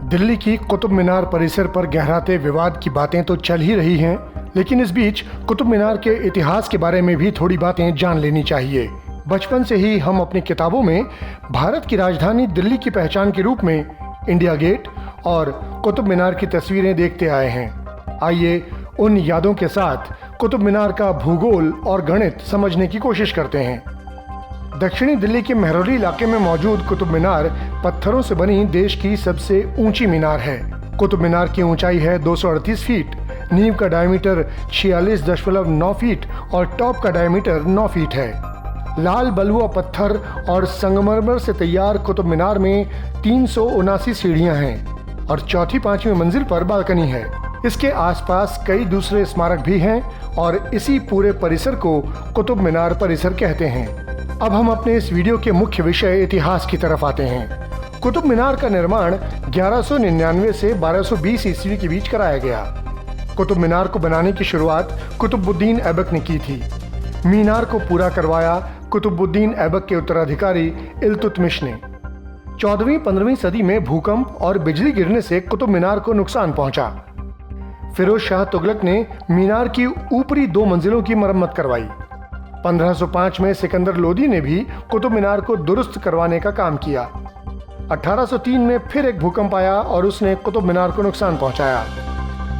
दिल्ली की कुतुब मीनार परिसर पर गहराते विवाद की बातें तो चल ही रही हैं, लेकिन इस बीच कुतुब मीनार के इतिहास के बारे में भी थोड़ी बातें जान लेनी चाहिए। बचपन से ही हम अपनी किताबों में भारत की राजधानी दिल्ली की पहचान के रूप में इंडिया गेट और कुतुब मीनार की तस्वीरें देखते आए हैं। आइए उन यादों के साथ कुतुब मीनार का भूगोल और गणित समझने की कोशिश करते हैं। दक्षिणी दिल्ली के मेहरौली इलाके में मौजूद कुतुब मीनार पत्थरों से बनी देश की सबसे ऊंची मीनार है। कुतुब मीनार की ऊंचाई है 238 फीट, नींव का डायमीटर 46.9 फीट और टॉप का डायमीटर 9 फीट है। लाल बलुआ पत्थर और संगमरमर से तैयार कुतुब मीनार में 379 सीढ़ियां हैं और चौथी पांचवी मंजिल पर बालकनी है। इसके आसपास कई दूसरे स्मारक भी हैं और इसी पूरे परिसर को कुतुब मीनार परिसर कहते हैं। अब हम अपने इस वीडियो के मुख्य विषय इतिहास की तरफ आते हैं। कुतुब मीनार का निर्माण 1199 से 1220 ईस्वी के बीच कराया गया। कुतुब मीनार को बनाने की शुरुआत कुतुबुद्दीन ऐबक ने की थी। मीनार को पूरा करवाया कुतुबुद्दीन ऐबक के उत्तराधिकारी इल्तुतमिश ने। 14वीं-15वीं सदी में भूकंप और बिजली गिरने से कुतुब मीनार को नुकसान पहुंचा। फिरोज शाह तुगलक ने मीनार की ऊपरी 2 मंजिलों की मरम्मत करवाई। 1505 में सिकंदर लोदी ने भी कुतुब मीनार को दुरुस्त करवाने का काम किया। 1803 में फिर एक भूकंप आया और उसने कुतुब मीनार को नुकसान पहुंचाया।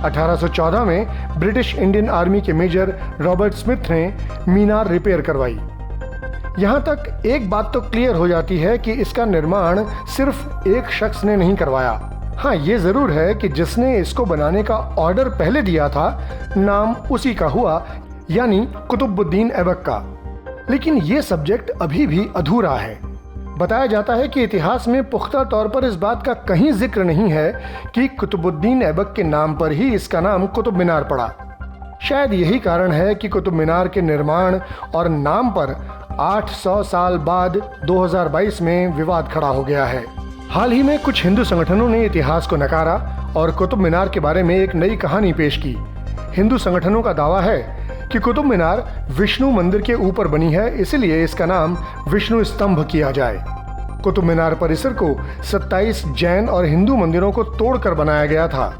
1814 में ब्रिटिश इंडियन आर्मी के मेजर रॉबर्ट स्मिथ ने मीनार रिपेयर करवाई। यहाँ तक एक बात तो क्लियर हो जाती है कि इसका निर्माण सिर्फ एक शख्स ने नहीं करवाया। हाँ, ये जरूर है कि जिसने इसको बनाने का ऑर्डर पहले दिया था, नाम उसी का हुआ, यानी कुतुबुद्दीन ऐबक का। लेकिन ये सब्जेक्ट अभी भी अधूरा है। बताया जाता है कि इतिहास में पुख्ता तौर पर इस बात का कहीं जिक्र नहीं है कि कुतुबुद्दीन ऐबक के नाम पर ही इसका नाम कुतुब मीनार पड़ा। शायद यही कारण है कि कुतुब मीनार के निर्माण और नाम पर 800 साल बाद 2022 में विवाद खड़ा हो गया है। हाल ही में कुछ हिंदू संगठनों ने इतिहास को नकारा और कुतुब मीनार के बारे में एक नई कहानी पेश की। हिंदू संगठनों का दावा है कि कुतुब मीनार विष्णु मंदिर के ऊपर बनी है, इसलिए इसका नाम विष्णु स्तंभ किया जाए। कुतुब मीनार परिसर को 27 जैन और हिंदू मंदिरों को तोड़कर बनाया गया था।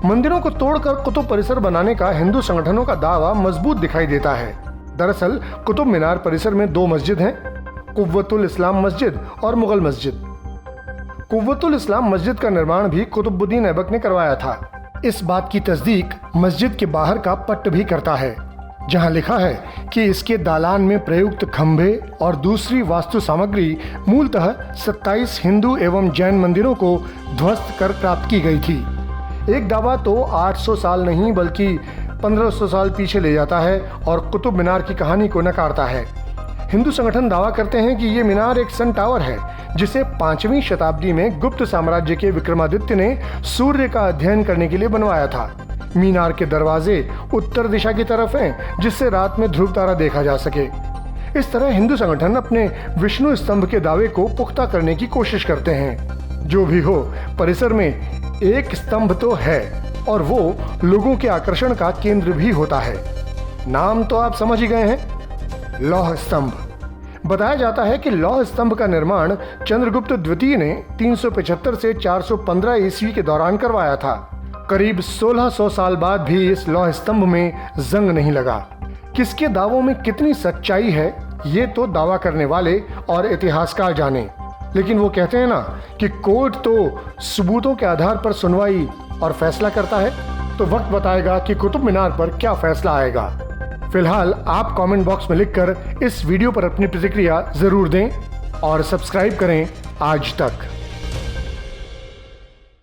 मंदिरों को तोड़कर कुतुब परिसर बनाने का हिंदू संगठनों का दावा मजबूत दिखाई देता है। दरअसल कुतुब मीनार परिसर में 2 मस्जिद हैं, कुव्वतुल इस्लाम मस्जिद और मुगल मस्जिद। कुव्वतुल इस्लाम मस्जिद का निर्माण भी कुतुबुद्दीन ऐबक ने करवाया था। इस बात की तस्दीक मस्जिद के बाहर का पट्ट भी करता है, जहां लिखा है कि इसके दालान में प्रयुक्त खंभे और दूसरी वास्तु सामग्री मूलतः 27 हिंदू एवं जैन मंदिरों को ध्वस्त कर प्राप्त की गई थी। एक दावा तो 800 साल नहीं बल्कि 1500 साल पीछे ले जाता है और कुतुब मीनार की कहानी को नकारता है। हिंदू संगठन दावा करते हैं कि ये मीनार एक सन टावर है, जिसे 5वीं शताब्दी में गुप्त साम्राज्य के विक्रमादित्य ने सूर्य का अध्ययन करने के लिए बनवाया था। मीनार के दरवाजे उत्तर दिशा की तरफ हैं, जिससे रात में ध्रुव तारा देखा जा सके। इस तरह हिंदू संगठन अपने विष्णु स्तंभ के दावे को पुख्ता करने की कोशिश करते हैं। जो भी हो, परिसर में एक स्तंभ तो है और वो लोगों के आकर्षण का केंद्र भी होता है। नाम तो आप समझ ही गए हैं, लौह स्तंभ। बताया जाता है कि लौह स्तंभ का निर्माण चंद्रगुप्त द्वितीय ने 375 से 415 ईस्वी के दौरान करवाया था। करीब 1600 साल बाद भी इस लौह स्तंभ में जंग नहीं लगा। किसके दावों में कितनी सच्चाई है, ये तो दावा करने वाले और इतिहासकार जाने। लेकिन वो कहते हैं ना कि कोर्ट तो सबूतों के आधार पर सुनवाई और फैसला करता है। तो वक्त बताएगा कि कुतुब मीनार पर क्या फैसला आएगा। फिलहाल आप कमेंट बॉक्स में लिखकर इस वीडियो पर अपनी प्रतिक्रिया जरूर दें और सब्सक्राइब करें आज तक।